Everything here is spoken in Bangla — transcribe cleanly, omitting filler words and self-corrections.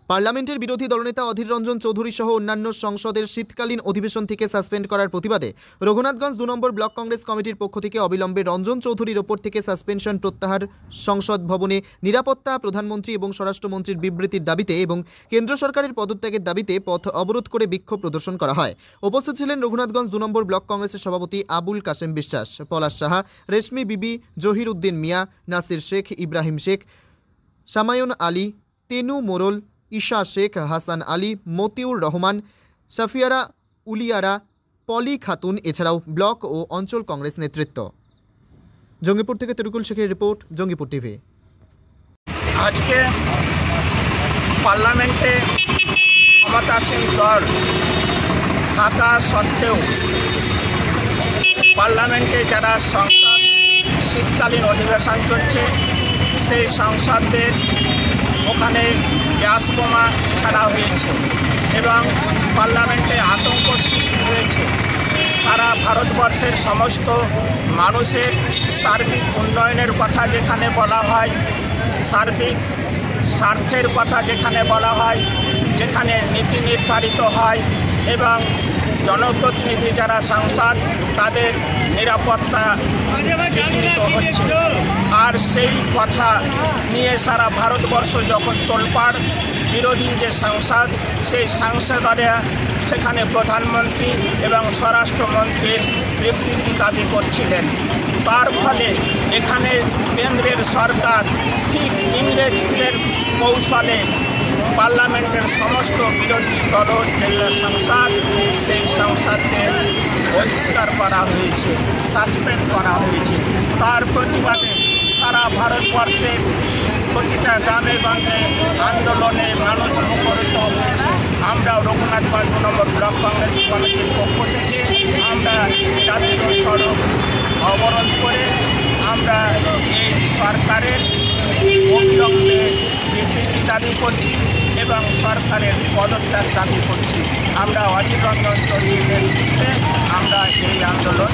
পার্লামেন্টের বিরোধী দলনেতা অধীর রঞ্জন চৌধুরী সহ অন্যান্য সংসদের শীতকালীন অধিবেশন থেকে সাসপেন্ড করার প্রতিবাদে রঘুনাথগঞ্জ 2 নম্বর ব্লক কংগ্রেস কমিটির পক্ষ থেকে অবিলম্বে রঞ্জন চৌধুরীর ওপর থেকে সাসপেনশন প্রত্যাহার, সংসদ ভবনে নিরাপত্তা, প্রধানমন্ত্রী এবং স্বরাষ্ট্রমন্ত্রীর বিবৃতির দাবিতে এবং কেন্দ্র সরকারের পদত্যাগের দাবিতে পথ অবরোধ করে বিক্ষোভ প্রদর্শন করা হয়। উপস্থিত ছিলেন রঘুনাথগঞ্জ 2 নম্বর ব্লক কংগ্রেসের সভাপতি আবুল কাশেম বিশ্বাস, পলাশ সাহা, রেশমি বিবি, জহির উদ্দিন মিয়া, নাসির শেখ, ইব্রাহিম শেখ, সামায়ন আলী, তেনু মোরল, ঈশা শেখ, হাসান আলী, মতিউর রহমান, সাফিয়ারা উলিয়ারা, পলি খাতুন, এছাড়াও ব্লক ও অঞ্চল কংগ্রেস নেতৃত্ব। জঙ্গিপুর থেকে তরিকুল শেখের রিপোর্ট, জঙ্গিপুর টিভি। আজকে পার্লামেন্টে ক্ষমতাসীন দল থাকা সত্ত্বেও পার্লামেন্টে যারা সংসদ শীতকালীন অধিবেশন চলছে সেই সংসদদের ওখানে গ্যাস বোমা ছাড়া হয়েছে এবং পার্লামেন্টে আতঙ্ক সৃষ্টি হয়েছে। সারা ভারতবর্ষের সমস্ত মানুষের সার্বিক উন্নয়নের কথা যেখানে বলা হয়, সার্বিক স্বার্থের কথা যেখানে বলা হয়, যেখানে নীতি নির্ধারিত হয় এবং জনপ্রতিনিধি যারা সাংসদ তাদের নিরাপত্তা বিঘ্নিত হচ্ছে, আর সেই কথা নিয়ে সারা ভারতবর্ষ যখন তোলপাড়, বিরোধী যে সাংসদ সেই সাংসদরা সেখানে প্রধানমন্ত্রী এবং স্বরাষ্ট্রমন্ত্রীর বিবৃতি দাবি করছিলেন। তার ফলে এখানে কেন্দ্রের সরকার ঠিক ইংরেজদের কৌশলে পার্লামেন্টের সমস্ত বিরোধী দলের সংসদ সেই সংসদকে বহিষ্কার করা হয়েছে, সাসপেন্ড করা হয়েছে। তার প্রতিবাদে সারা ভারতবর্ষের প্রতিটা গ্রামে গঞ্জে আন্দোলনে মানুষ মুখরিত হয়েছে। আমরা রঘুনাথগঞ্জ 2 নম্বর ব্লক কংগ্রেস কমিটির পক্ষ থেকে আমরা জাতীয় সড়ক অবরোধ করে আমরা এই সরকারের অবিলম্বে বিবৃতি দাবি করছি এবং সরকারের পদত্যাগ দাবি করছি। আমরা অধীর রঞ্জন চৌধুরীর নেতৃত্বে আমরা এই আন্দোলন